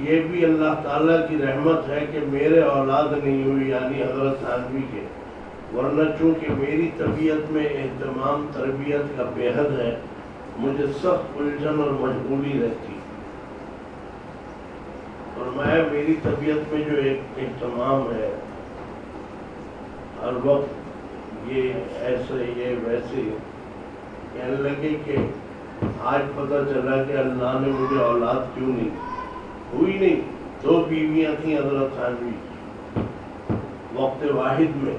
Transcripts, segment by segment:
یہ بھی اللہ تعالیٰ کی رحمت ہے کہ میرے اولاد نہیں ہوئی، یعنی حضرت تھانوی کے، ورنہ چونکہ میری طبیعت میں اہتمام تربیت کا بے حد ہے، مجھے سخت الجھن اور مشغولی رہتی۔ فرمایا میری طبیعت میں جو ایک اہتمام ہے، ہر وقت یہ ایسے یہ ویسے، کہنے لگے کہ آج پتہ چلا کہ اللہ نے مجھے اولاد کیوں نہیں ہوئی، نہیں 2 بیویاں تھیں حضرت تھانوی کی وقت واحد میں،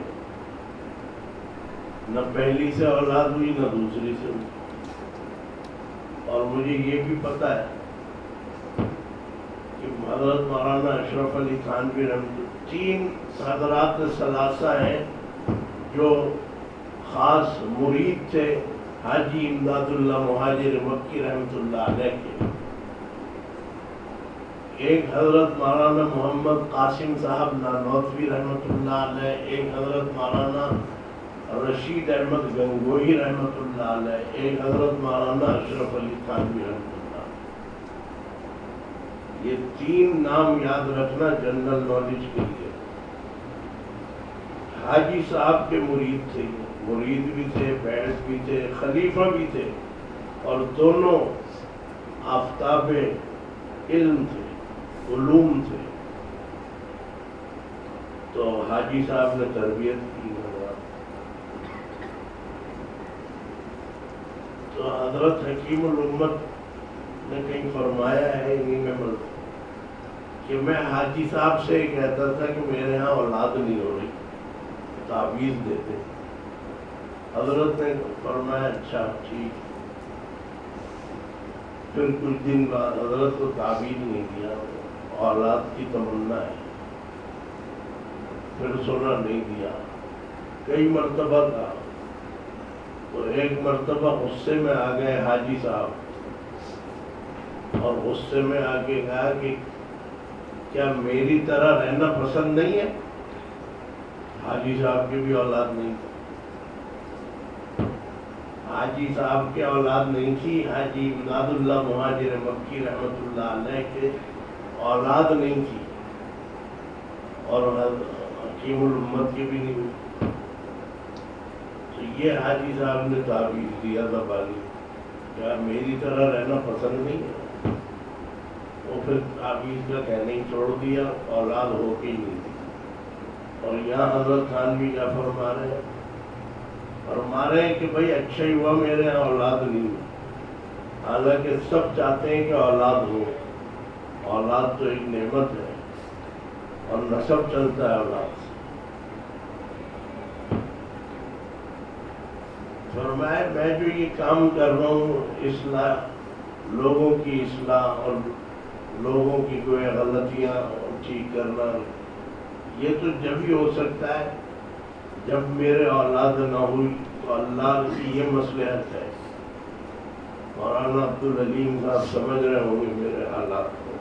نہ پہلی سے اولاد ہوئی نہ دوسری سے ہوئی۔ اور مجھے یہ بھی پتہ ہے کہ حضرت مولانا اشرف علی تھانوی رحمۃ 3 حضرات ثلاثہ ہیں جو خاص مرید تھے حاجی امداد اللہ مہاجر مکی رحمۃ اللہ علیہ کے۔ ایک حضرت مولانا محمد قاسم صاحب نانوتوی رحمۃ اللہ علیہ، ایک حضرت مولانا رشید احمد گنگوہی رحمۃ اللہ علیہ، ایک حضرت مولانا اشرف علی تھانوی رحمۃ اللہ علیہ۔ یہ 3 نام یاد رکھنا جنرل نالج کے لیے۔ حاجی صاحب کے مرید تھے، مرید بھی تھے، بیعت بھی تھے، خلیفہ بھی تھے، اور دونوں آفتاب علم تھے، علوم تھے۔ تو حاجی صاحب نے تربیت کی، تو حضرت حکیم الامت نے کہیں فرمایا ہے انہیں میں کہ میں حاجی صاحب سے کہتا تھا کہ میرے ہاں اولاد نہیں ہو رہی، تعویذ دیتے۔ حضرت نے فرمایا اچھا ٹھیک۔ پھر کچھ دن بعد حضرت کو تعویذ نہیں دیا، اولاد کی تمنا ہے، پھر سونا نہیں دیا، کئی مرتبہ کہا۔ تو ایک مرتبہ غصے میں آ گئے حاجی صاحب، اور غصے میں آ کے کہا کہ کیا میری طرح رہنا پسند نہیں ہے؟ حاجی صاحب کی بھی اولاد نہیں تھی، حاجی صاحب کے اولاد نہیں تھی، حاجی امداد اللہ مہاجر مکی رحمۃ اللہ علیہ کے اولاد نہیں تھی، اور حکیم الامت کی بھی نہیں ہوئی۔ تو یہ حاجی صاحب نے تعویذ دیا زبانی، کیا میری طرح رہنا پسند نہیں ہے؟ وہ پھر تعویذ کا کہنا ہی چھوڑ دیا، اولاد ہو کے ہی نہیں تھی۔ اور یہاں حضرت تھانوی کیا فرما رہے ہیں کہ بھائی اچھا ہی ہوا میرے یہاں اولاد نہیں ہوئی، حالانکہ سب چاہتے ہیں کہ اولاد ہو، اولاد تو ایک نعمت ہے، اور نسب چلتا ہے اولاد سے۔ فرمایا میں جو یہ کام کر رہا ہوں، اصلاح، لوگوں کی اصلاح اور لوگوں کی کوئی غلطیاں ٹھیک کرنا، یہ تو جب ہی ہو سکتا ہے جب میرے اولاد نہ ہوئی۔ تو اللہ کی یہ مصلحت ہے۔ مولانا عبدالعلیم صاحب سمجھ رہے ہوں گے میرے حالات کو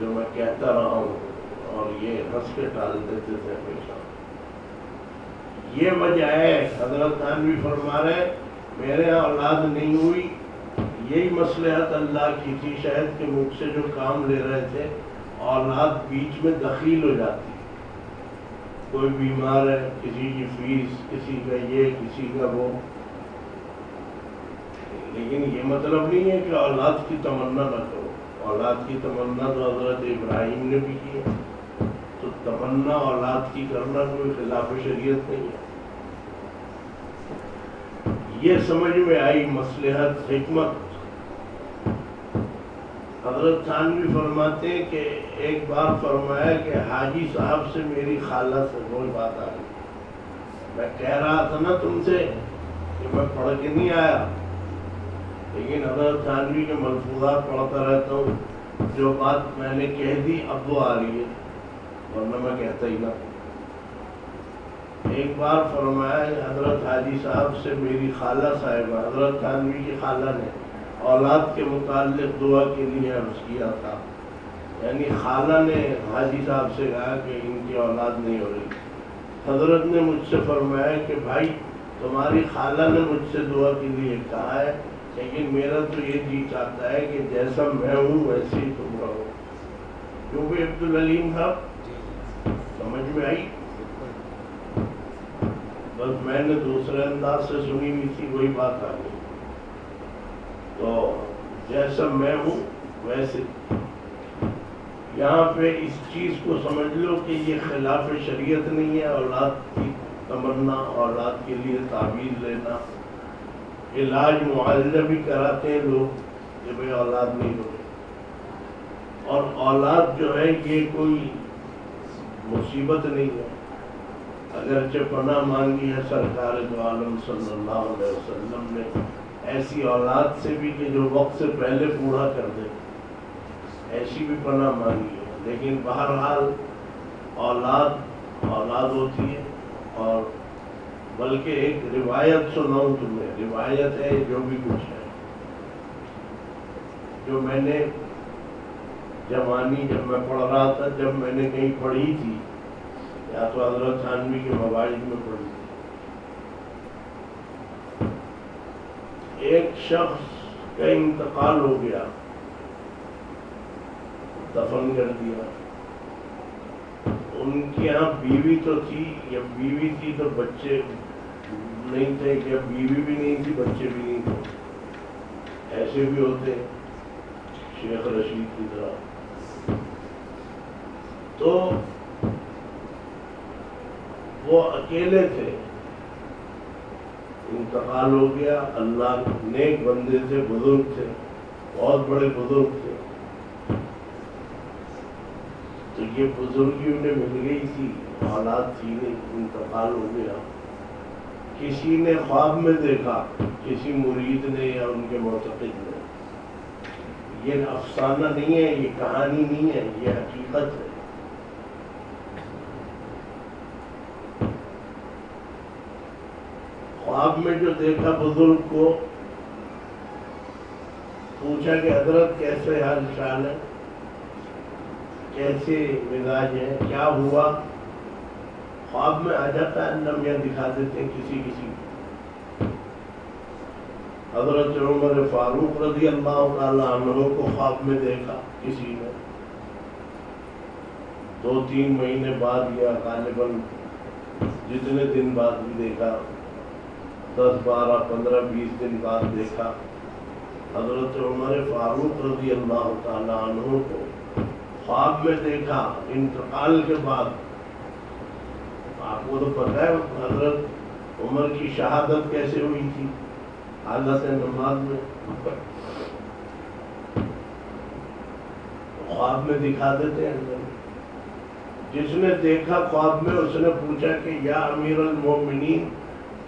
جو میں کہتا رہا ہوں، اور یہ ہنس کے ٹال دیتے تھے ہمیشہ۔ یہ وجہ ہے، حضرت تھانوی فرما رہے میرے یہاں اولاد نہیں ہوئی، یہی مصلحت اللہ کی تھی شاید کہ مجھ سے جو کام لے رہے تھے اولاد بیچ میں دخیل ہو جاتی، کوئی بیمار ہے، کسی کی فیس، کسی کا یہ، کسی کا وہ۔ لیکن یہ مطلب نہیں ہے کہ اولاد کی تمنا نہ کرو، اولاد کی تمنا تو حضرت ابراہیم نے بھی کی ہے، تو تمنا اولاد کی کرنا کوئی خلاف شریعت نہیں ہے۔ یہ سمجھ میں آئی مصلحت، حکمت۔ حضرت تھانوی فرماتے ہیں کہ ایک بار فرمایا کہ حاجی صاحب سے میری خالہ سے کوئی بات آ گئی، میں کہہ رہا تھا نا تم سے کہ میں پڑھ کے نہیں آیا، لیکن حضرت تھانوی کے ملفوظات پڑھتا رہتا ہوں، جو بات میں نے کہہ دی اب وہ آ رہی ہے، ورنہ میں کہتا ہی نہ۔ ایک بار فرمایا حضرت حاجی صاحب سے میری خالہ صاحبہ، حضرت تھانوی کی خالہ نے اولاد کے متعلق دعا کے لیے عرض کیا تھا، یعنی خالہ نے حاجی صاحب سے کہا کہ ان کی اولاد نہیں ہو رہی۔ حضرت نے مجھ سے فرمایا کہ بھائی تمہاری خالہ نے مجھ سے دعا کے لیے کہا ہے، لیکن میرا تو یہ جی چاہتا ہے کہ جیسا میں ہوں ویسے ہی تم رہو، کیوں بھی عبدالعلیم صاحب سمجھ میں آئی؟ بس میں نے دوسرے انداز سے سنی ہوئی تھی، وہی بات آ گئی. تو جیسا میں ہوں ویسے یہاں پہ اس چیز کو سمجھ لو کہ یہ خلاف شریعت نہیں ہے. اولاد کی تمنا، اولاد کے لیے تعویذ لینا، علاج معالجہ بھی کراتے ہیں لوگ کہ بھئی اولاد نہیں ہوگی. اور اولاد جو ہے یہ کوئی مصیبت نہیں ہے. اگرچہ پناہ مانگی ہے سرکار دو عالم صلی اللہ علیہ وسلم نے ایسی اولاد سے بھی کہ جو وقت سے پہلے پورا کر دے، ایسی بھی پناہ مانگی ہے. لیکن بہرحال اولاد ہوتی ہے. اور بلکہ ایک روایت سناؤں تمہیں، روایت ہے جو بھی کچھ ہے، جو میں نے جوانی جب میں پڑھ رہا تھا، جب میں نے کہیں پڑھی تھی، یا تو حضرت تھانوی کے مواعظ میں پڑھی تھی. ایک شخص کا انتقال ہو گیا، دفن کر دیا. ان کے یہاں بیوی تو تھی، یا بیوی تھی تو بچے نہیں تھے، یا بیوی بھی نہیں تھی بچے بھی نہیں تھے. ایسے بھی ہوتے ہیں شیخ رشید کی طرح. تو وہ اکیلے تھے، انتقال ہو گیا. اللہ نیک بندے تھے، بزرگ تھے، بہت بڑے بزرگ تھے. تو یہ بزرگی انہیں مل گئی تھی، اولاد تھی نہیں، انتقال ہو گیا. کسی نے خواب میں دیکھا، کسی مرید نے یا ان کے معتقد نے. یہ افسانہ نہیں ہے، یہ کہانی نہیں ہے، یہ حقیقت ہے. خواب میں جو دیکھا بزرگ کو، پوچھا کہ حضرت کیسے حال چال ہے، کیسے مزاج ہے، کیا ہوا. خواب میں آ جاتا ہے، اللہ میاں دکھا دیتے ہیں کسی کو. حضرت عمر فاروق رضی اللہ تعالیٰ عنہ کو خواب میں دیکھا کسی نے. 2-3 مہینے بعد یا غالباً جتنے دن بعد بھی دیکھا، 10 12 15 20 دن بعد دیکھا. حضرت عمر فاروق رضی اللہ تعالیٰ عنہ کو خواب میں دیکھا انتقال کے بعد. آپ کو تو پتہ ہے حضرت عمر کی شہادت کیسے ہوئی تھی، حالت نماز میں. خواب میں دکھا دیتے ہیں. جس نے دیکھا خواب میں، اس نے پوچھا کہ یا امیر المومنین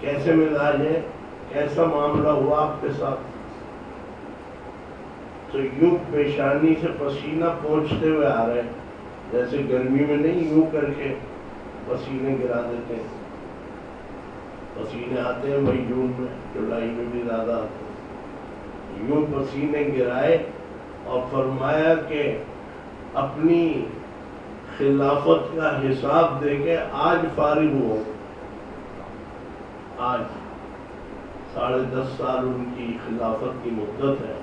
کیسے مزاج ہے، کیسا معاملہ ہوا آپ کے ساتھ. تو یوں پیشانی سے پسینہ پہنچتے ہوئے آ رہے ہیں، جیسے گرمی میں نہیں یوں کر کے پسینے گرا دیتے ہیں. پسینے آتے ہیں مئی جون میں، جولائی میں بھی زیادہ آتے ہیں. یوں پسینے گرائے اور فرمایا کہ اپنی خلافت کا حساب دے کے آج فارغ ہو. آج 10.5 سال ان کی خلافت کی مدت ہے.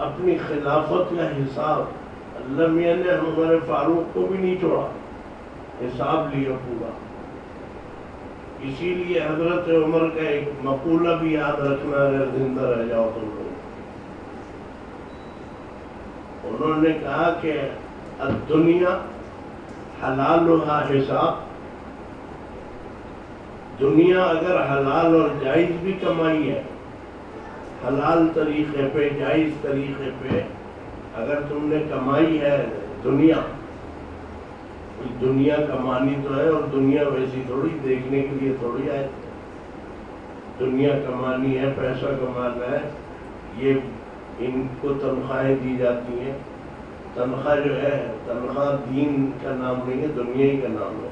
اپنی خلافت کا حساب اللہ میاں نے ہمارے فاروق کو بھی نہیں چھوڑا، حساب لیا پورا. اسی لیے حضرت عمر کا ایک مقولہ بھی یاد رکھنا اگر زندہ رہ جاؤ تم لوگ. انہوں نے کہا کہ الدنیا حلالها حساب. دنیا اگر حلال اور جائز بھی کمائی ہے، حلال طریقے پہ، جائز طریقے پہ اگر تم نے کمائی ہے دنیا کمانی تو ہے. اور دنیا ویسی تھوڑی دیکھنے کے لیے تھوڑی آئے. دنیا کمانی ہے، پیسہ کمانا ہے. یہ ان کو تنخواہیں دی جاتی ہیں. تنخواہ جو ہے، تنخواہ دین کا نام نہیں ہے، دنیا ہی کا نام ہے.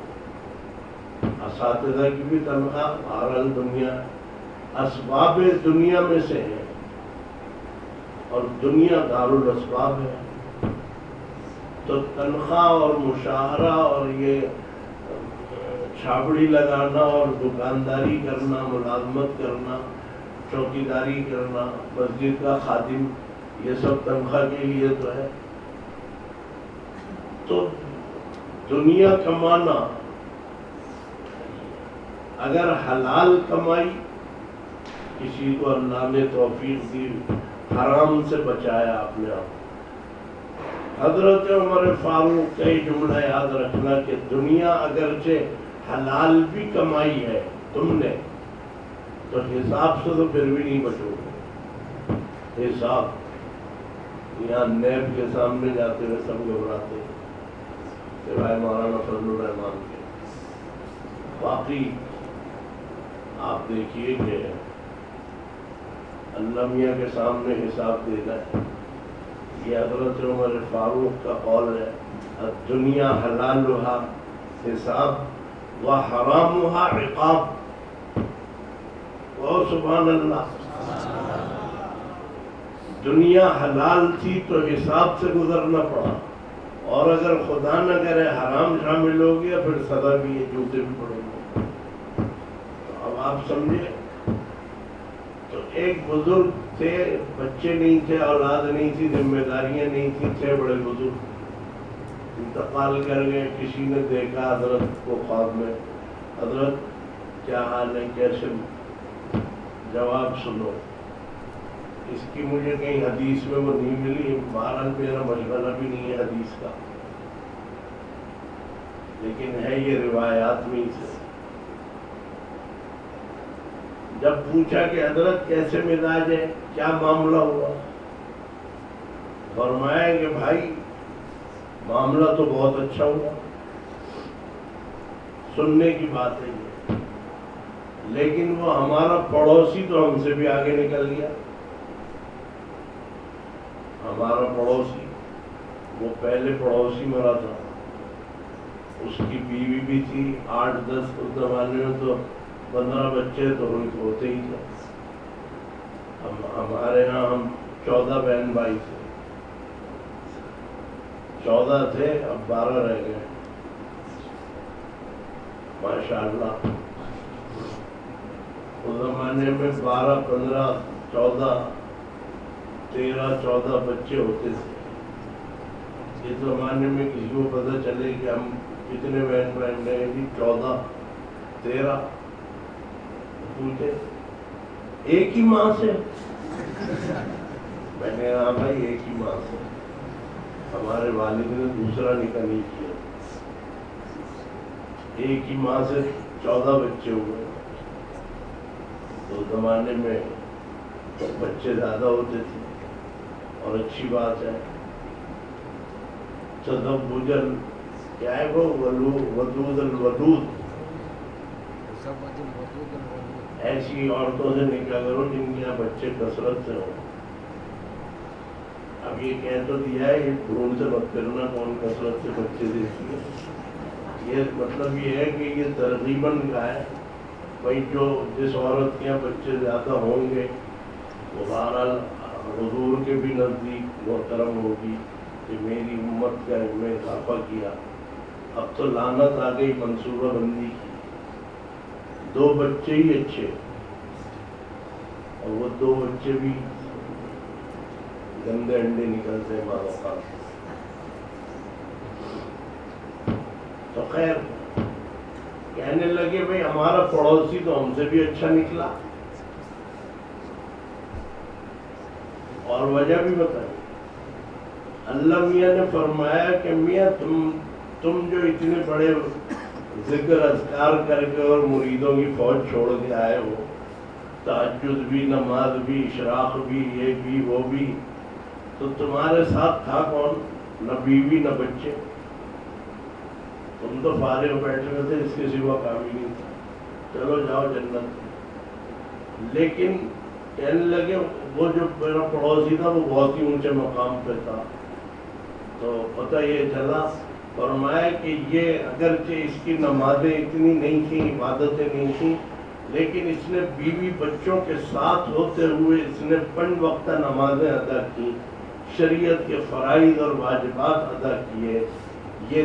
اساتذہ کی بھی تنخواہ بہرحال دنیا اسباب دنیا میں سے ہے، اور دنیا دارالاسباب ہے. تو تنخواہ اور مشاہرہ اور یہ چھاپڑی لگانا اور دکانداری کرنا، ملازمت کرنا، چوکیداری کرنا، مسجد کا خادم، یہ سب تنخواہ کے لیے تو ہے. تو دنیا کمانا اگر حلال کمائی، کسی کو اللہ نے توفیق دی حرام سے بچایا اپنے آپ، حضرت عمر فاروق کا یہ جملہ یاد رکھنا کہ دنیا اگرچہ حلال بھی کمائی ہے تم نے، تو حساب سے تو پھر بھی نہیں بچو گے۔ حساب یہاں نیب کے سامنے جاتے ہوئے سب گھبراتے ہیں سوائے مولانا فضل الرحمان کے۔ باقی آپ دیکھیے کہ اللہ میاں کے سامنے حساب دینا ہے، یہ حضرت عمر فاروق کا قول ہے، الدنیا حلالھا حساب و حرامھا عقاب۔ او سبحان اللہ، دنیا حلال تھی تو حساب سے گزرنا پڑا، اور اگر خدا نہ کرے حرام شامل ہو گیا پھر سزا بھی ہے، جوتے بھی پڑیں گے۔ اب آپ سمجھے، تو ایک بزرگ تھے، بچے نہیں تھے، اولاد نہیں تھی، ذمہ داریاں نہیں تھیں، تھے بڑے بزرگ، انتقال کر گئے۔ کسی نے دیکھا حضرت کو خواب میں، حضرت کیا حال ہے، کیسے؟ جواب سنو، اس کی مجھے کہیں حدیث میں وہ نہیں ملی، بہرحال میرا مشغلہ بھی نہیں ہے حدیث کا، لیکن ہے یہ روایات میں سے۔ جب پوچھا کہ حضرت کیسے مزاج ہے، کیا معاملہ ہوا، فرمایا کہ بھائی معاملہ تو بہت اچھا ہوا، سننے کی بات ہے یہ، لیکن وہ ہمارا پڑوسی تو ہم سے بھی آگے نکل گیا۔ ہمارا پڑوسی، وہ پہلے پڑوسی مرا تھا، اس کی بیوی بھی تھی، 8-10 اس زمانے میں تو 15 بچے تو ہوتے ہی تھے۔ ہمارے ہاں ہم 14 بہن بھائی تھے، 14 تھے، اب 12 رہ گئے ماشاءاللہ۔ اس زمانے میں 12، 15، 14، 13، 14 بچے ہوتے تھے۔ اس زمانے میں کسی کو پتہ چلے کہ ہم کتنے بہن بھائی ہیں، 14، 13، پوچھے ایک ہی ماں سے؟ میں نے کہا بھائی ایک ہی ماں سے، ہمارے والد نے دوسرا نکاح نہیں کیا، ایک ہی ماں سے 14 بچے ہوئے۔ تو زمانے میں بچے زیادہ ہوتے تھے، اور اچھی بات ہے، تزوجن کیا ہے وہ ودود الودود، ایسی عورتوں سے نکاح کرو جن کے یہاں بچے کثرت سے ہوں۔ اب یہ کہہ تو دیا ہے، یہ ڈھونڈ سے مت کرنا کون کثرت سے بچے دیتی ہے، یہ مطلب یہ ہے کہ یہ ترغیباً کا ہے، بھائی جو جس عورت کے یہاں بچے زیادہ ہوں گے وہ بہرحال حضور کے بھی نزدیک محترم ہوگی کہ میری امت کا میں اضافہ کیا۔ اب تو لعنت آ گئی منصوبہ بندی کی، 2 بچے ہی اچھے، اور وہ 2 بچے بھی گندے انڈے نکلتے ہیں بعض اوقات۔ تو خیر کہنے لگے بھئی ہمارا پڑوسی تو ہم سے بھی اچھا نکلا، اور وجہ بھی بتائی۔ اللہ میاں نے فرمایا کہ میاں تم جو اتنے بڑے ذکر اذکار کر کے اور مریدوں کی فوج چھوڑ کے آئے ہو، تہجد بھی، نماز بھی، اشراق بھی، یہ بھی وہ بھی، تو تمہارے ساتھ تھا کون؟ نہ بیوی نہ بچے، تم تو فارغ بیٹھے ہوئے تھے، اس کے سوا کام ہی نہیں تھا، چلو جاؤ جنت۔ لیکن کہنے لگے وہ جو میرا پڑوسی تھا وہ بہت ہی اونچے مقام پہ تھا، تو پتہ یہ چلا، فرمایا کہ یہ اگرچہ اس کی نمازیں اتنی نہیں تھیں، عبادتیں نہیں تھیں، لیکن اس نے بیوی بچوں کے ساتھ ہوتے ہوئے اس نے 5 وقتہ نمازیں ادا کی، شریعت کے فرائض اور واجبات ادا کیے۔ یہ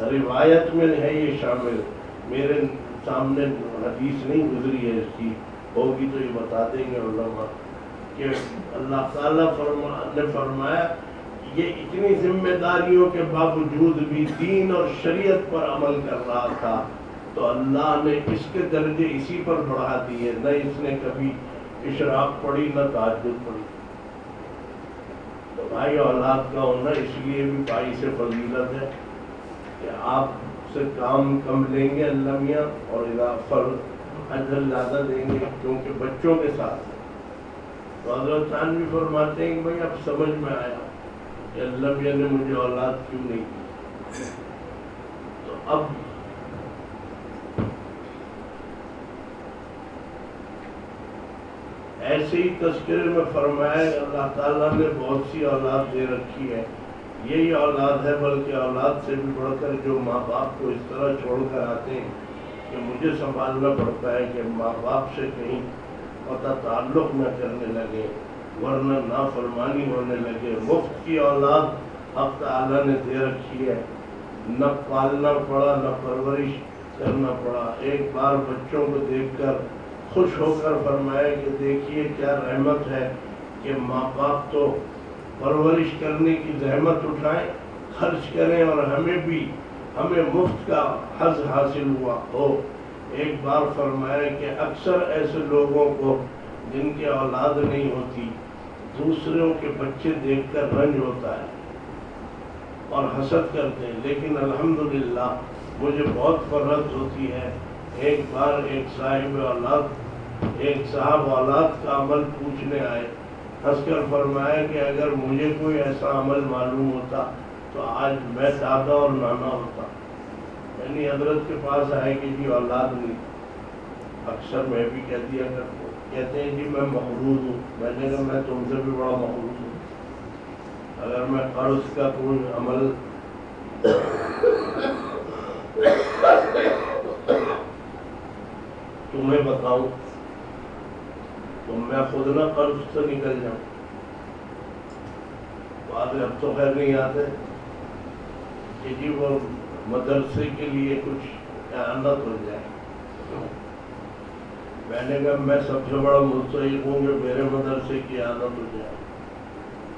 روایت میں ہے یہ شامل، میرے سامنے حدیث نہیں گزری ہے اس کی، ہوگی تو یہ بتا دیں گے علماء کہ اللہ تعالیٰ نے فرمایا یہ اتنی ذمہ داریوں کے باوجود بھی دین اور شریعت پر عمل کر رہا تھا، تو اللہ نے اس کے درجے اسی پر بڑھا دیے، نہ اس نے کبھی اشراق پڑھی نہ تہجد پڑھی۔ تو بھائی اولاد کا ہونا اس لیے بھی بھائی سے فضیلت ہے کہ آپ سے کام کم لیں گے اللہ میاں اور اجر زیادہ دیں گے، کیونکہ بچوں کے ساتھ ہے۔ تو حضرت تھانوی فرماتے ہیں کہ بھائی اب سمجھ میں آیا کہ اللہ میاں نے مجھے اولاد کیوں نہیں دی۔ تو اب ایسے ہی تذکرے میں فرمایا اللہ تعالیٰ نے بہت سی اولاد دے رکھی ہے، یہی اولاد ہے، بلکہ اولاد سے بھی بڑھ کر جو ماں باپ کو اس طرح چھوڑ کر آتے ہیں کہ مجھے سنبھالنا پڑتا ہے کہ ماں باپ سے کہیں قطع تعلق نہ کرنے لگے، ورنہ نافرمانی ہونے لگے۔ مفت کی اولاد حق تعالیٰ نے دے رکھی ہے، نہ پالنا پڑا نہ پرورش کرنا پڑا۔ ایک بار بچوں کو دیکھ کر خوش ہو کر فرمایا کہ دیکھیے کیا رحمت ہے کہ ماں باپ تو پرورش کرنے کی زحمت اٹھائیں، خرچ کریں، اور ہمیں مفت کا حظ حاصل ہوا ہو۔ ایک بار فرمایا کہ اکثر ایسے لوگوں کو جن کے اولاد نہیں ہوتی، دوسروں کے بچے دیکھ کر رنج ہوتا ہے اور حسد کرتے ہیں، لیکن الحمدللہ مجھے بہت فرحت ہوتی ہے۔ ایک بار ایک صاحب اولاد کا عمل پوچھنے آئے، ہنس کر فرمایا کہ اگر مجھے کوئی ایسا عمل معلوم ہوتا تو آج میں دادا اور نانا ہوتا۔ یعنی حضرت کے پاس آئے کہ جی اولاد نہیں، اکثر میں بھی کہہ دیا کرتا ہوں، کہتے ہیں جی میں مقروض ہوں۔ میں نے کہا میں تم سے بھی بڑا مقروض ہوں، اگر میں قرض کا کوئی عمل تمہیں بتاؤں تو میں خود نہ قرض سے نکل جاؤں۔ بعد اب تو خیر نہیں آتے کہ جی وہ مدرسے کے لیے کچھ اعانت ہو جائے۔ میں نے کہا میں سب سے بڑا مستحق ہوں کہ میرے مدرسے کی اعانت ہو جائے،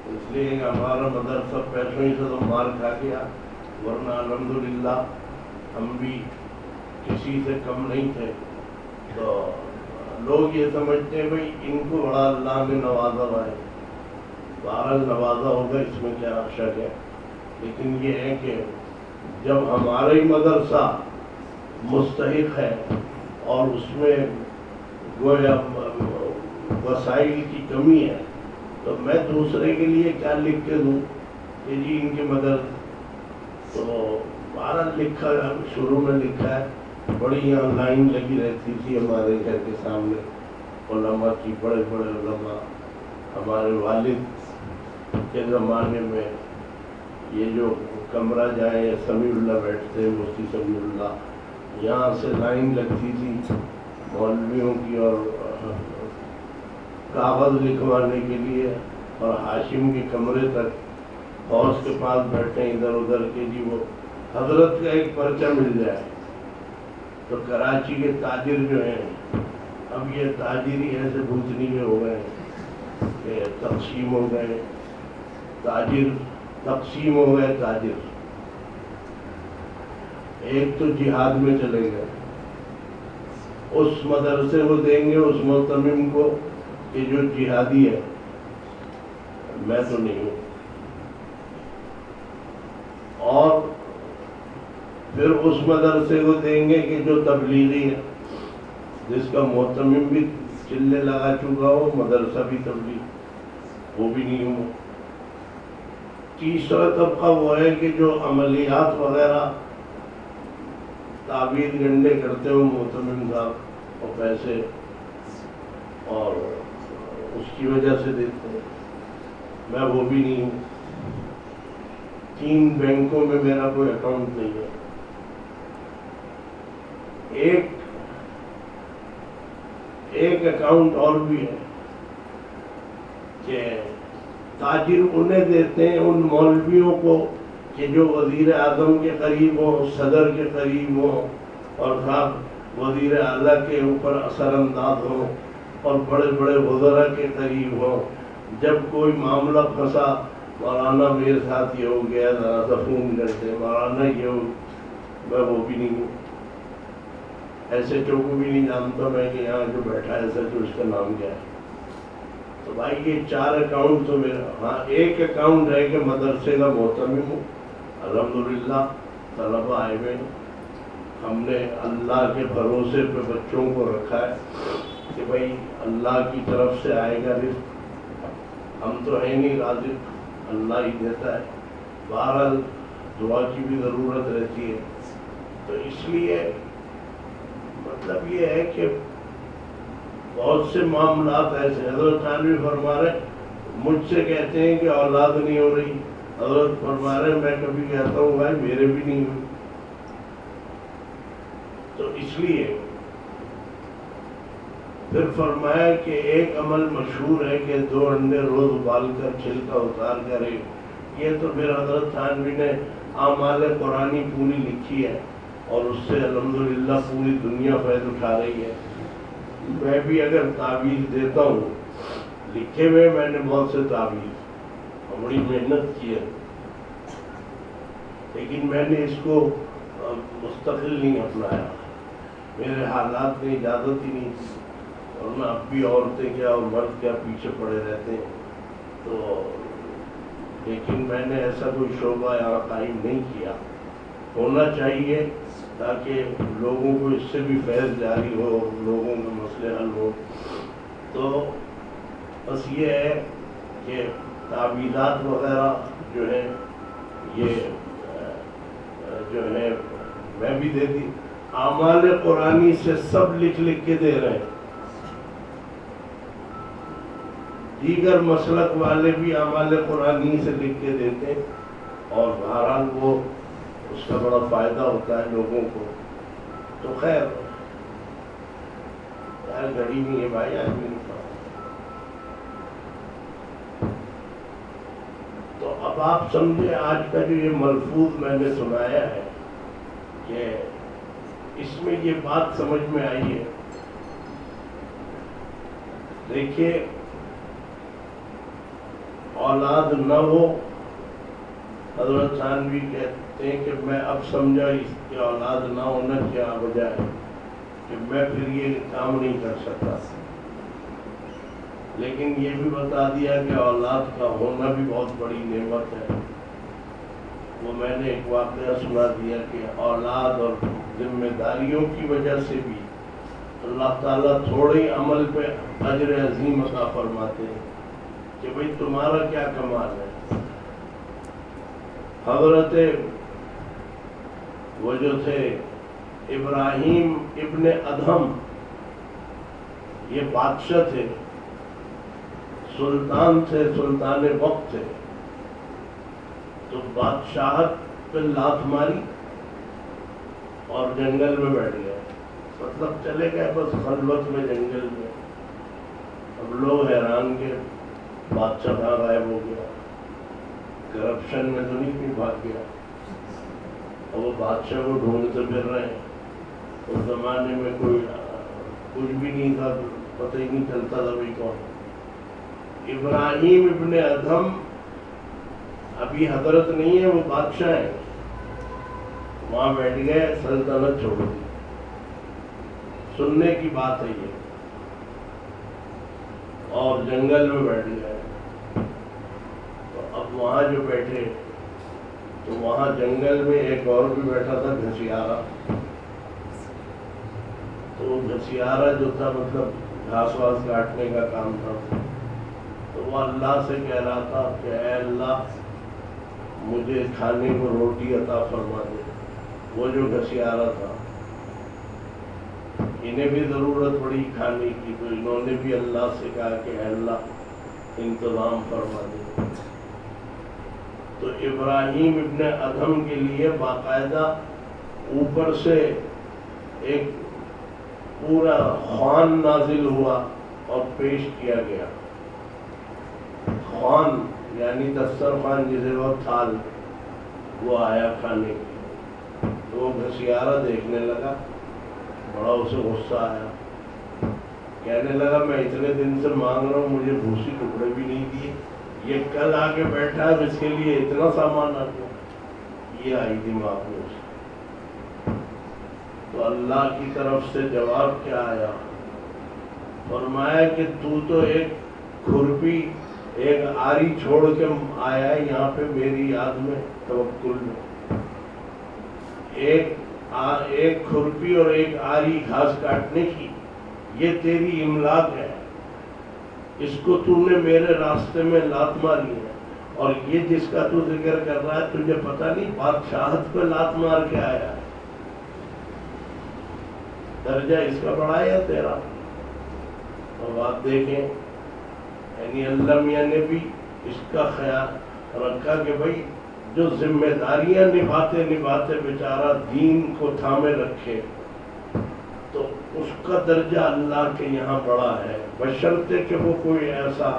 اس لیے کہ ہمارا مدرسہ پیسوں ہی سے تو مار کھا گیا، ورنہ الحمدللہ ہم بھی کسی سے کم نہیں تھے۔ تو لوگ یہ سمجھتے ہیں بھائی ان کو بڑا اللہ نے نوازا ہوا ہے، بہرحال نوازا ہوگا، اس میں کیا شک ہے، لیکن یہ ہے کہ جب ہمارا ہی مدرسہ مستحق ہے اور اس میں گویا وسائل کی کمی ہے، تو میں دوسرے کے لیے کیا لکھ کے دوں کہ جی ان کے مدد۔ تو بہرحال لکھا، شروع میں لکھا ہے، بڑی یہاں لائن لگی رہتی تھی ہمارے گھر کے سامنے علماء کی، بڑے بڑے علماء۔ ہمارے والد کے زمانے میں یہ جو کمرہ جائے سمیع اللہ بیٹھتے، مفتی سمیع اللہ، یہاں سے لائن لگتی تھی مولویوں کی اور کاغذ لکھوانے کے لیے، اور ہاشم کے کمرے تک حوض کے پاس بیٹھے ادھر ادھر کے جی وہ حضرت کا ایک پرچہ مل جائے۔ تو کراچی کے تاجر جو ہیں، اب یہ تاجر ہی ایسے بھوتنی میں ہو گئے کہ تقسیم ہو گئے، تاجر تقسیم ہو گئے، تاجر ایک تو جہاد میں چلے گئے، اس مدرسے کو دیں گے اس معتمم کو کہ جو جہادی ہے، میں تو نہیں ہوں، اور پھر اس مدرسے کو دیں گے کہ جو تبلیغی ہے، جس کا معتمم بھی چلے لگا چکا ہو، مدرسہ بھی تبلیغ، وہ بھی نہیں ہوں۔ تیسرا طبقہ وہ ہے کہ جو عملیات وغیرہ تعبیر گنڈے کرتے ہو معتمم صاحب، اور پیسے اور اس کی وجہ سے دیتے ہیں، میں وہ بھی نہیں ہوں۔ 3 بینکوں میں میرا کوئی اکاؤنٹ نہیں ہے۔ ایک اکاؤنٹ اور بھی ہے کہ تاجر انہیں دیتے ہیں، ان مولویوں کو کہ جو وزیر اعظم کے قریب ہوں، صدر کے قریب ہوں، اور صاحب وزیر اعلیٰ کے اوپر اثر انداز ہوں، اور بڑے بڑے وزراء کے قریب ہوں۔ جب کوئی معاملہ پھنسا مولانا میرے ساتھ یہ ہو گیا، ذرا سا فون کرتے، مولانا یہ ہو، میں وہ بھی نہیں ہوں، ایسے کو بھی نہیں جانتا میں کہ یہاں جو بیٹھا ہے ایسا جو اس کا نام کیا ہے۔ تو بھائی یہ 4 اکاؤنٹ تو میرا، ہاں ایک اکاؤنٹ ہے کہ مدرسے کا محتمم ہوں، الحمدللہ طلبہ آئے ہوئے ہیں، ہم نے اللہ کے بھروسے پہ بچوں کو رکھا ہے کہ بھائی اللہ کی طرف سے آئے گا رزق، ہم تو ہے نہیں رازق، اللہ ہی دیتا ہے، بہرحال دعا کی بھی ضرورت رہتی ہے۔ تو اس لیے مطلب یہ ہے کہ بہت سے معاملات ایسے، حضرت تھانوی فرما رہے مجھ سے کہتے ہیں کہ اولاد نہیں ہو رہی، حضرت فرما رہے میں کبھی کہتا ہوں بھائی میرے بھی نہیں ہوئی۔ تو اس لیے پھر فرمایا کہ ایک عمل مشہور ہے کہ 2 انڈے روز ابال کر چھلکا اتار کر، یہ تو پھر حضرت تھانوی نے اعمال قرآنی پوری لکھی ہے اور اس سے الحمدللہ پوری دنیا فائدہ اٹھا رہی ہے۔ میں بھی اگر تعویذ دیتا ہوں، لکھے ہوئے میں نے بہت سے تعویذ، بڑی محنت کی ہے، لیکن میں نے اس کو مستقل نہیں اپنایا، میرے حالات نے اجازت ہی نہیں تھی، ورنہ اب بھی عورتیں کیا اور مرد کیا پیچھے پڑے رہتے ہیں۔ تو لیکن میں نے ایسا کوئی شعبہ یہاں قائم نہیں کیا، ہونا چاہیے تاکہ لوگوں کو اس سے بھی فیض جاری ہو، لوگوں کے مسئلے حل ہو۔ تو بس یہ ہے کہ تعویذات وغیرہ جو ہے یہ جو ہے میں بھی دے دی، اعمال قرآنی سے سب لکھ کے دے رہے ہیں، دیگر مسلک والے بھی اعمال قرآنی سے لکھ کے دیتے ہیں، اور بہرحال وہ اس کا بڑا فائدہ ہوتا ہے لوگوں کو۔ تو خیر گھڑی نہیں ہے بھائی، آج بھی نہیں پڑا۔ تو اب آپ سمجھے آج کا جو یہ ملفوظ میں نے سنایا ہے کہ اس میں یہ بات سمجھ میں آئی ہے۔ دیکھیے اولاد نہ ہو، حضرت تھانوی کہتے ہیں کہ میں اب سمجھا اس کی اولاد نہ ہونا کیا وجہ ہے کہ میں پھر یہ کام نہیں کر سکتا، لیکن یہ بھی بتا دیا کہ اولاد کا ہونا بھی بہت بڑی نعمت ہے۔ وہ میں نے ایک واقعہ سنا دیا کہ اولاد اور ذمہ داریوں کی وجہ سے بھی اللہ تعالیٰ تھوڑے عمل پہ اجر عظیم عطا فرماتے ہیں کہ بھئی تمہارا کیا کمال ہے۔ حضرت وہ جو تھے ابراہیم ابن ادہم، یہ بادشاہ تھے، سلطان تھے، سلطان وقت تھے، تو بادشاہت پہ لات ماری اور جنگل میں بیٹھ گئے، مطلب چلے گئے بس خلوت میں جنگل میں۔ اب لوگ حیران کے بادشاہ کہاں غائب ہو گیا، کرپشن میں تو نہیں کہیں بھاگ گیا، اور وہ بادشاہ کو ڈھونڈتے پھر رہے ہیں۔ اس زمانے میں کوئی کچھ بھی نہیں تھا، پتہ ہی نہیں چلتا تھا بھائی کون۔ ابراہیم ابن ادہم ابھی حضرت نہیں ہے، وہ بادشاہ ہیں، وہاں بیٹھ گئے، سلطنت چھوڑ دی۔ سننے کی بات ہے یہ، اور جنگل میں بیٹھ گئے۔ تو اب وہاں جو بیٹھے تو وہاں جنگل میں ایک اور بھی بیٹھا تھا، گھسیارا۔ تو گھسیارا جو تھا مطلب گھاس واس کاٹنے کا کام تھا، تو وہ اللہ سے کہہ رہا تھا کہ اے اللہ مجھے کھانے کو روٹی عطا فرما دے۔ وہ جو گھسیارا تھا، انہیں بھی ضرورت پڑی کھانے کی، تو انہوں نے بھی اللہ سے کہا کہ اے اللہ انتظام فرما دے۔ تو ابراہیم ابن ادہم کے لیے باقاعدہ اوپر سے ایک پورا خوان نازل ہوا اور پیش کیا گیا۔ خوان یعنی دسترخوان جسے وہ تھال، وہ آیا کھانے کی۔ تو وہ گھسیارا دیکھنے لگا، بڑا اسے غصہ آیا، کہنے لگا میں اتنے دن سے مانگ رہا ہوں، مجھے بھوسی ٹکڑے بھی نہیں دیے، یہ کل آگے بیٹھا ہے اس کے لیے اتنا سامان آ گیا، یہ آئی دماغ میں اس کے۔ تو اللہ کی طرف سے جواب کیا آیا؟ فرمایا کہ تو ایک کھرپی ایک آری چھوڑ کے آیا ہے یہاں پہ میری یاد میں توکل میں، ایک کھرپی اور ایک آری گھاس کاٹنے کی، یہ تیری املاک ہے، اس کو تو نے میرے راستے میں لات ماری ہے، اور یہ جس کا تو ذکر کر رہا ہے تجھے پتہ نہیں بادشاہت پہ لات مار کے آیا ہے، درجہ اس کا بڑا یا تیرا؟ اور بات دیکھیں، یعنی اللہ میاں نے بھی اس کا خیال رکھا کہ بھائی جو ذمہ داریاں نبھاتے بیچارہ دین کو تھامے رکھے تو اس کا درجہ اللہ کے یہاں بڑا ہے، بشرطے کہ وہ کوئی ایسا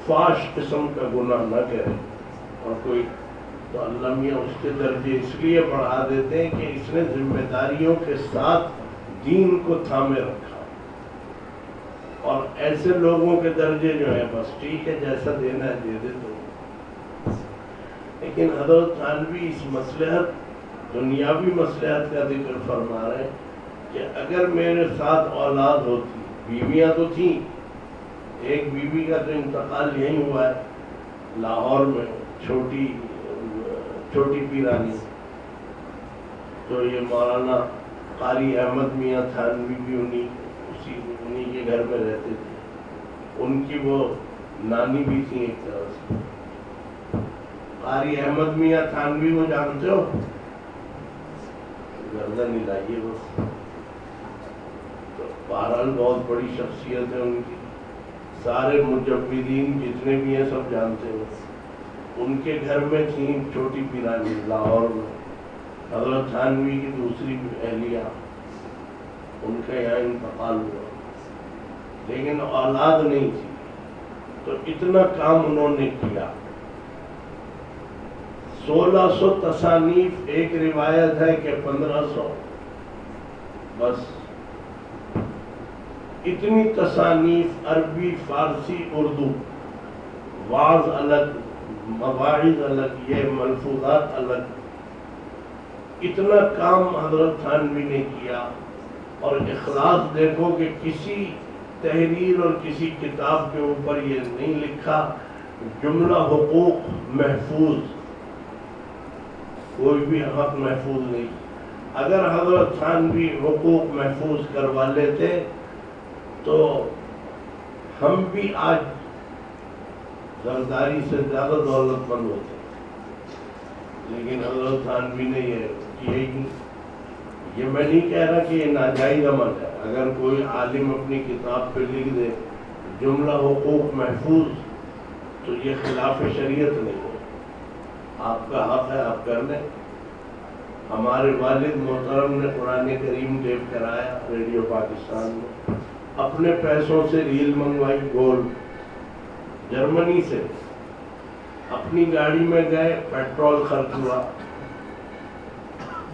فاش قسم کا گناہ نہ کرے، اور کوئی تو اللہ میاں اس کے درجے اس لیے بڑھا دیتے ہیں کہ اس نے ذمہ داریوں کے ساتھ دین کو تھامے رکھا، اور ایسے لوگوں کے درجے جو ہیں بس ٹھیک ہے جیسا دینا ہے دے دے تو۔ لیکن حضرت تھانوی اس مصلحت دنیاوی مصلحت کا ذکر فرما رہے ہیں کہ اگر میرے ساتھ اولاد ہوتی، بیویاں تو تھیں، ایک بیوی کا تو انتقال یہیں ہوا ہے لاہور میں، چھوٹی پیرانی، تو یہ مولانا قاری احمد میاں تھانوی بھی انہی کے گھر میں رہتے تھے، ان کی وہ نانی بھی تھی ایک طرح سے۔ قاری احمد میاں تھانوی کو جانتے ہو؟ گردن ہلائیے بس۔ تو بہرحال بہت بڑی شخصیت ہے ان کی، سارے مجویدین جتنے بھی ہیں سب جانتے ہو۔ ان کے گھر میں تھی چھوٹی پیرانی لاہور میں، حضرت تھانوی کی دوسری اہلیہ، ان کا یہاں انتقال ہوا، لیکن اولاد نہیں تھی، تو اتنا کام انہوں نے کیا۔ 1600 تصانیف، ایک روایت ہے کہ 1500، بس اتنی تصانیف، عربی، فارسی، اردو، وعظ الگ، مواعظ الگ، یہ ملفوظات الگ، اتنا کام حضرت تھانوی نے کیا۔ اور اخلاص دیکھو کہ کسی تحریر اور کسی کتاب کے اوپر یہ نہیں لکھا جملہ حقوق محفوظ، کوئی بھی حق محفوظ نہیں۔ اگر حضرت تھانوی حقوق محفوظ کروا لیتے تو ہم بھی آج زرداری سے زیادہ دولت مند ہوتے، لیکن حضرت تھانوی نے یہ کیا ہی نہیں۔ یہ میں نہیں کہہ رہا کہ یہ ناجائز عمل ہے، اگر کوئی عالم اپنی کتاب پہ لکھ دے جملہ حقوق محفوظ تو یہ خلاف شریعت نہیں ہے، آپ کا حق ہے، آپ کر لیں۔ ہمارے والد محترم نے قرآن کریم ٹیپ کرایا ریڈیو پاکستان میں، اپنے پیسوں سے ریل منگوائی گولڈ جرمنی سے، اپنی گاڑی میں گئے، پیٹرول خرچ ہوا،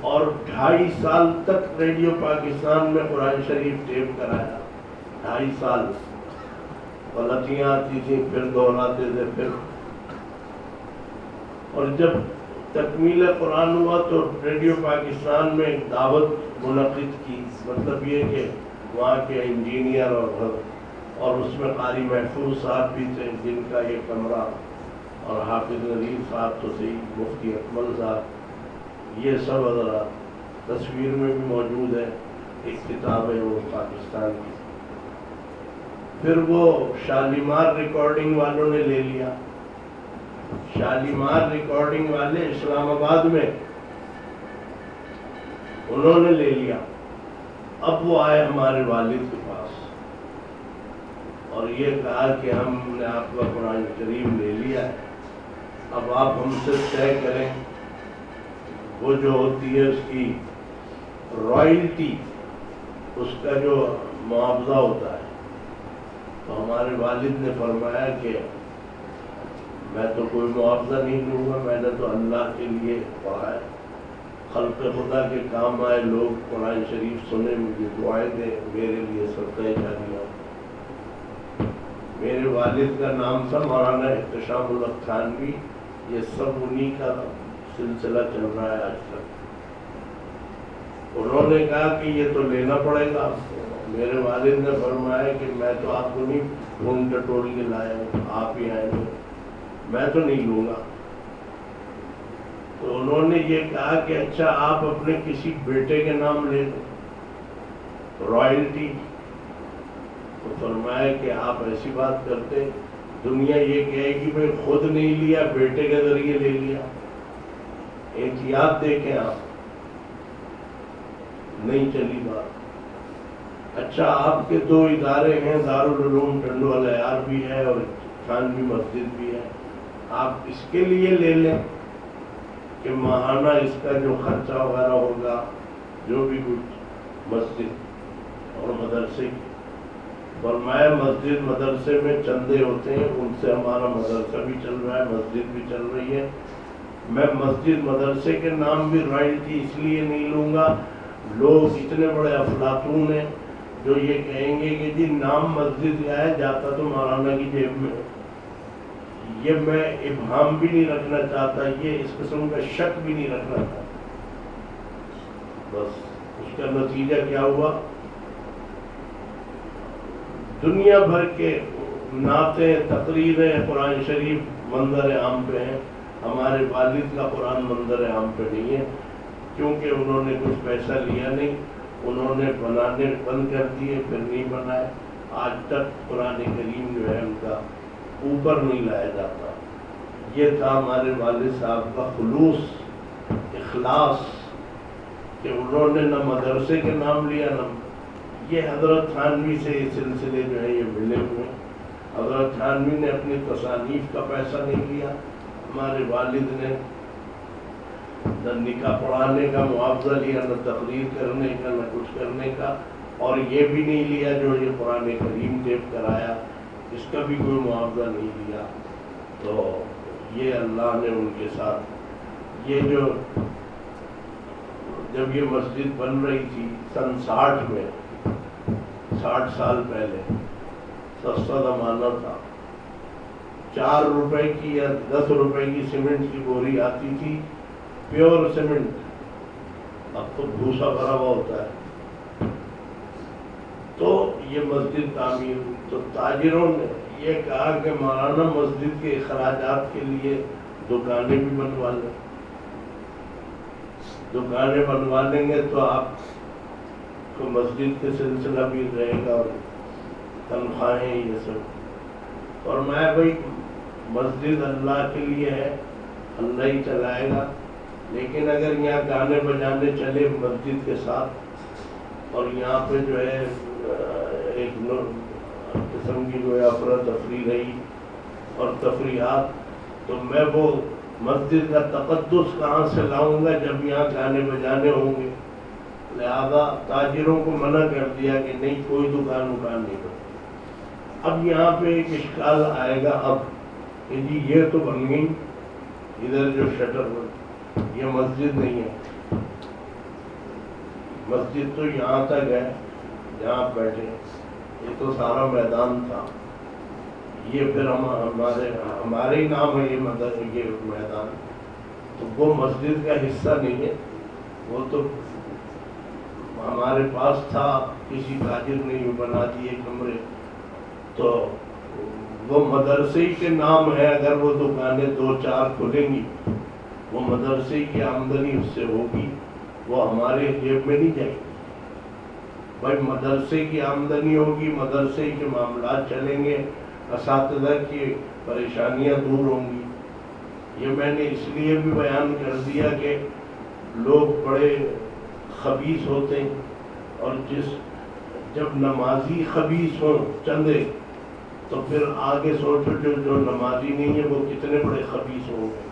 اور 2.5 سال تک ریڈیو پاکستان میں قرآن شریف ٹیپ کرایا، 2.5 سال، غلطیاں آتی تھیں پھر دہراتے تھے پھر، اور جب تکمیل قرآن ہوا تو ریڈیو پاکستان میں ایک دعوت منعقد کی، مطلب یہ کہ وہاں کے انجینئر اور اس میں قاری محفوظ صاحب بھی تھے جن کا یہ کمرہ، اور حافظ نذیر صاحب تو صحیح، مفتی اکمل صاحب، یہ سب حضرات تصویر میں بھی موجود ہے، ایک کتاب ہے وہ پاکستان کی۔ پھر وہ شالیمار ریکارڈنگ والوں نے لے لیا، شالیمار ریکارڈنگ والے اسلام آباد میں، انہوں نے لے لیا۔ اب وہ آئے ہمارے والد کے پاس اور یہ کہا کہ ہم نے آپ کا قرآن شریف لے لیا ہے، اب آپ ہم سے طے کریں وہ جو ہوتی ہے اس کی رائلٹی، اس کا جو معاوضہ ہوتا ہے۔ تو ہمارے والد نے فرمایا کہ میں تو کوئی معاوضہ نہیں دوں گا، میں نے تو اللہ کے لیے پڑھا ہے، خلق خدا کے کام آئے لوگ، قرآن شریف سنیں، مجھے دعائیں دیں، میرے لیے صدقہ جاریہ، میرے والد کا نام تھا مولانا احتشام الحق تھانوی. یہ سب انہی کا سلسلہ چل رہا ہے آج تک. انہوں نے کہا کہ یہ تو لینا پڑے گا آپ کو. میرے والد نے فرمایا کہ میں تو آپ کو نہیں ڈھونڈ ٹٹول کے لایا ہوں, آپ ہی آئے ہوں, میں تو نہیں لوں گا. تو انہوں نے یہ کہا کہ اچھا آپ اپنے کسی بیٹے کے نام لے دو رائلٹی. تو فرمایا کہ آپ ایسی بات کرتے, دنیا یہ کہے کہ بھئی خود نہیں لیا, بیٹے کے ذریعے لے لیا. احتیاط دیکھیں آپ, نہیں چلی بات. اچھا آپ کے 2 ادارے ہیں, دارالعلوم ٹنڈوال عیار بھی ہے اور تھانوی مسجد بھی ہے, آپ اس کے لیے لے لیں کہ ماہانہ اس کا جو خرچہ وغیرہ ہوگا, جو بھی کچھ مسجد اور مدرسے کی. فرمایا مسجد مدرسے میں چندے ہوتے ہیں, ان سے ہمارا مدرسہ بھی چل رہا ہے, مسجد بھی چل رہی ہے. میں مسجد مدرسے کے نام بھی رائلٹی اس لیے نہیں لوں گا, لوگ اتنے بڑے افلاطون ہیں جو یہ کہیں گے کہ جی نام مسجد کا ہے, جاتا تو مولانا کی جیب میں. یہ میں ابہام بھی نہیں رکھنا چاہتا, یہ اس قسم کا شک بھی نہیں رکھنا چاہتا. بس اس کا نتیجہ کیا ہوا, دنیا بھر کے نعتیں, تقریریں قرآن شریف منظر عام پہ ہیں. ہمارے والد کا قرآن منظر عام پہ نہیں ہے, کیونکہ انہوں نے کچھ پیسہ لیا نہیں, انہوں نے بنانے بند کر دیے, پھر نہیں بنائے. آج تک قرآن کریم جو ہے ان کا اوپر نہیں لایا جاتا. یہ تھا ہمارے والد صاحب کا خلوص, اخلاص, کہ انہوں نے نہ مدرسے کے نام لیا نہ. یہ حضرت تھانوی سے یہ سلسلے جو ہے یہ ملے ہوئے. حضرت تھانوی نے اپنی تصانیف کا پیسہ نہیں لیا, ہمارے والد نے نہ نکاح پڑھانے کا معاوضہ لیا, نہ تقریر کرنے کا, نہ کچھ کرنے کا, اور یہ بھی نہیں لیا جو یہ قرآن کریم ٹیپ کرایا, اس کا بھی کوئی معاوضہ نہیں لیا. تو یہ اللہ نے ان کے ساتھ, یہ جو جب یہ مسجد بن رہی تھی سن 60 میں, 60 سال پہلے, سستا زمانہ تھا. 4 روپے کی یا 10 روپے کی سیمنٹ کی بوری آتی تھی, پیور سیمنٹ. اب تو بھوسا بھرا ہوا ہوتا ہے. تو یہ مسجد تعمیر, تو تاجروں نے یہ کہا کہ مولانا مسجد کے اخراجات کے لیے دکانیں بھی بنوا لیں. دکانیں بنوا لیں گے تو آپ کو مسجد کے سلسلہ بھی رہے گا اور تنخواہیں یہ سب. اور میں بھائی مسجد اللہ کے لیے ہے, اللہ ہی چلائے گا, لیکن اگر یہاں گانے بجانے چلے مسجد کے ساتھ, اور یہاں پہ جو ہے ایک قسم کی جو ہے افراتفری رہی اور تفریحات, تو میں وہ مسجد کا تقدس کہاں سے لاؤں گا جب یہاں گانے بجانے ہوں گے. لہذا تاجروں کو منع کر دیا کہ نہیں, کوئی دکان نہیں بنتی. اب یہاں پہ ایک اشکال آئے گا اب کہ جی یہ تو بن گئی ادھر جو شٹر بن, یہ مسجد نہیں ہے. مسجد تو یہاں تک ہے جہاں بیٹھے, یہ تو سارا میدان تھا. یہ پھر ہمارے ہی نام ہے یہ میدان, تو وہ مسجد کا حصہ نہیں ہے, وہ تو ہمارے پاس تھا, کسی تاجر نے بنا دیے کمرے. تو وہ مدرسے کے نام ہے, اگر وہ دکانیں 2-4 کھلیں گی, وہ مدرسے کی آمدنی اس سے ہوگی, وہ ہمارے جیب میں نہیں جائے گی. بھائی مدرسے کی آمدنی ہوگی, مدرسے کے معاملات چلیں گے, اساتذہ کی پریشانیاں دور ہوں گی. یہ میں نے اس لیے بھی بیان کر دیا کہ لوگ بڑے خبیث ہوتے ہیں, اور جب نمازی خبیث ہوں چندے, تو پھر آگے سوچو جو نمازی نہیں ہے وہ کتنے بڑے خبیث ہوں گے.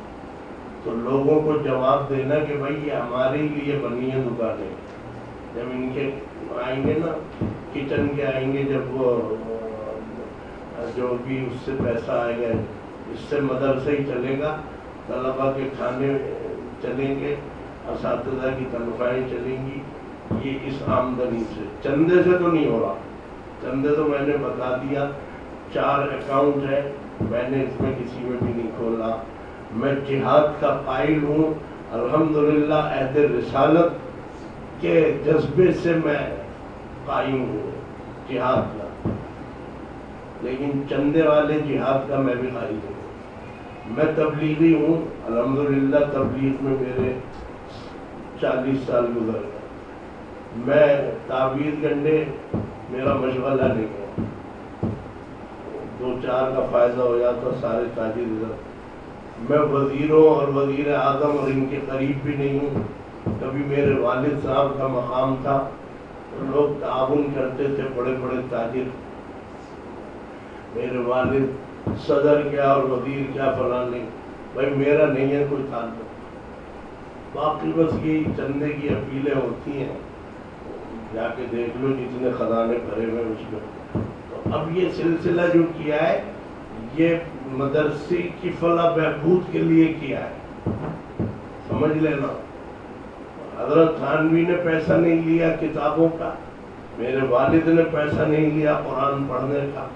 تو لوگوں کو جواب دینا کہ بھائی یہ ہمارے لیے بنی ہے دکانیں, جب ان کے آئیں گے نا کچن کے آئیں گے, جب وہ جو بھی اس سے پیسہ آئے گا اس سے مدرسہ ہی چلے گا, طلبا کے کھانے چلیں گے, اساتذہ کی تنخواہیں چلیں گی. یہ اس آمدنی سے, چندے سے تو نہیں ہو رہا. چندے تو میں نے بتا دیا 4 اکاؤنٹ ہے، میں نے اس میں کسی میں بھی نہیں کھولا. میں جہاد کا قائل ہوں، الحمدللہ عہد رسالت کے جذبے سے میں قائم ہوں جہاد کا، لیکن چندے والے جہاد کا میں بھی قائل ہوں. میں تبلیغی ہوں، الحمدللہ تبلیغ میں میرے 40 سال گزر گئے. میں تعویذ گنڈے میرا مشغلہ نہیں ہے، 2-4 کا فائدہ ہو جاتا سارے تاجر ادھر. میں وزیروں اور وزیر اعظم اور ان کے قریب بھی نہیں ہوں. کبھی میرے والد صاحب کا مقام تھا، لوگ تعاون کرتے تھے، بڑے بڑے تاجر. میرے والد صدر کیا اور وزیر کیا فلاں نہیں، بھائی میرا نہیں ہے کوئی تعلق. باقی بس یہی چندے کی اپیلیں ہوتی ہیں، جا کے دیکھ لو جتنے خزانے بھرے ہوئے اس میں. تو اب یہ سلسلہ جو کیا ہے یہ مدرسے کی فلاح بہبود کے لیے کیا ہے، سمجھ لینا. حضرت تھانوی نے پیسہ نہیں لیا کتابوں کا، میرے والد نے پیسہ نہیں لیا قرآن پڑھنے کا،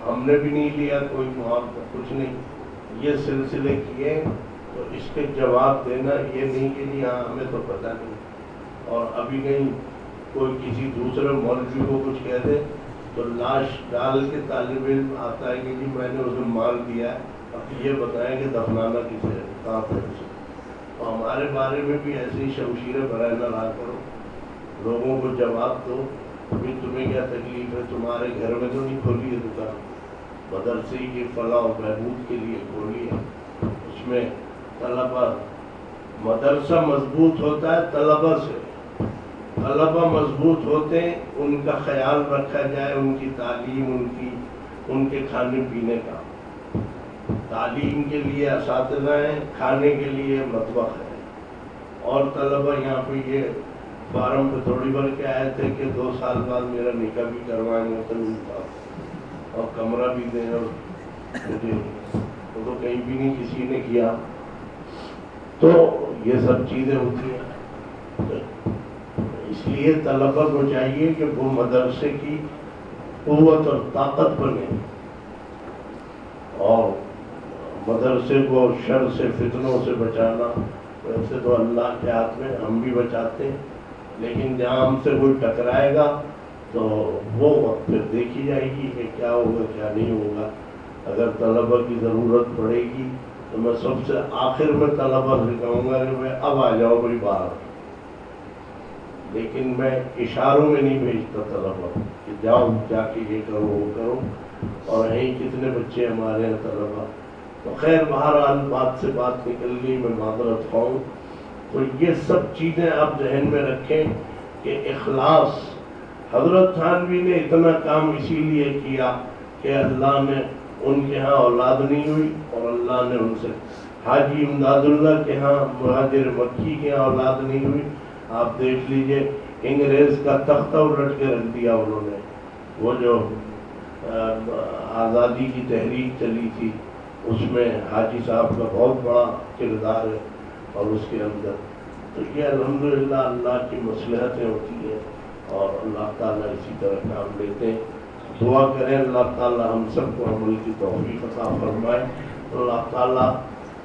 ہم نے بھی نہیں لیا کوئی معاوضہ، کچھ نہیں. یہ سلسلے کیے تو اس کے جواب دینا یہ نہیں کہ جی ہاں ہمیں تو پتہ نہیں، اور ابھی کہیں کوئی کسی دوسرے مولوی کو کچھ کہہ دے تو لاش ڈال کے طالب علم آتا ہے کہ جی میں نے اسے مال دیا ہے، اب یہ بتائیں کہ دفنانا کسے ہے، کہاں پہ اسے. تو ہمارے بارے میں بھی ایسے ہی شمشیریں برائے نہ لا کرو، لوگوں کو جواب دو. ابھی تمہیں کیا تکلیف ہے، تمہارے گھر میں تو نہیں کھولی ہے دکان، مدرسے کی فلاح و بہبود کے لیے کھولی ہے. اس میں طلبہ، مدرسہ مضبوط ہوتا ہے طلبہ سے، طلبہ مضبوط ہوتے ہیں، ان کا خیال رکھا جائے، ان کی تعلیم، ان کے کھانے پینے کا. تعلیم کے لیے اساتذہ ہیں، کھانے کے لیے مطبخ ہے. اور طلبہ یہاں پہ یہ فارم پہ تھوڑی بھر کے آئے تھے کہ 2 سال بعد میرا نکاح بھی کروائیں گے اور کمرہ بھی دیں، اور مجھے وہ تو کہیں بھی نہیں کسی نے کیا. تو یہ سب چیزیں ہوتی ہیں. اس لیے طلبہ کو چاہیے کہ وہ مدرسے کی قوت اور طاقت بنے، اور مدرسے کو شر سے، فتنوں سے بچانا ویسے تو اللہ کے ہاتھ میں، ہم بھی بچاتے ہیں، لیکن جہاں ہم سے کوئی ٹکرائے گا تو وہ وقت پھر دیکھی جائے گی کہ کیا ہوگا کیا نہیں ہوگا. اگر طلبہ کی ضرورت پڑے گی تو میں سب سے آخر میں طلبہ سے کہوں گا کہ میں اب آ جاؤ بھائی باہر، لیکن میں اشاروں میں نہیں بھیجتا طلبہ کہ جاؤ جا کے یہ کرو وہ کرو. اور یہیں کتنے بچے ہمارے ہیں طلبہ. تو خیر بہرحال بات سے بات نکل گئی، میں معذرت خواہ ہوں. تو یہ سب چیزیں آپ ذہن میں رکھیں کہ اخلاص. حضرت تھانوی نے اتنا کام اسی لیے کیا کہ اللہ نے ان کے ہاں اولاد نہیں ہوئی، اور اللہ نے ان سے، حاجی امداد اللہ کے ہاں، مہاجر مکی کے ہاں اولاد نہیں ہوئی. آپ دیکھ لیجئے انگریز کا تختہ الٹ کے رکھ دیا انہوں نے. وہ جو آزادی کی تحریک چلی تھی اس میں حاجی صاحب کا بہت بڑا کردار ہے، اور اس کے اندر تو یہ الحمدللہ اللہ کی مصلحتیں ہوتی ہیں، اور اللہ تعالیٰ اسی طرح کام لیتے ہیں. دعا کریں اللہ تعالیٰ ہم سب کو عمل کی توفیق عطا فرمائے. اللہ تعالیٰ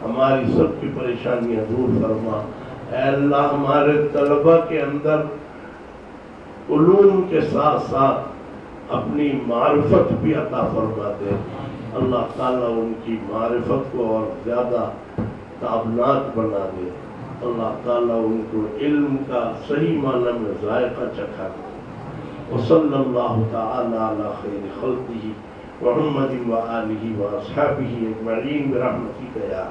ہماری سب کی پریشانیاں دور فرما. اے اللہ ہمارے طلبہ کے اندر علوم کے ساتھ ساتھ اپنی معرفت بھی عطا فرما دے. اللہ تعالیٰ ان کی معرفت کو اور زیادہ تابناک بنا دے. اللہ تعالیٰ ان کو علم کا صحیح معنی میں ذائقہ چکھا دے. وصلی اللہ تعالی علی خیر خلقہ محمد و آلہ و اصحابہ اجمعین برحمتک یا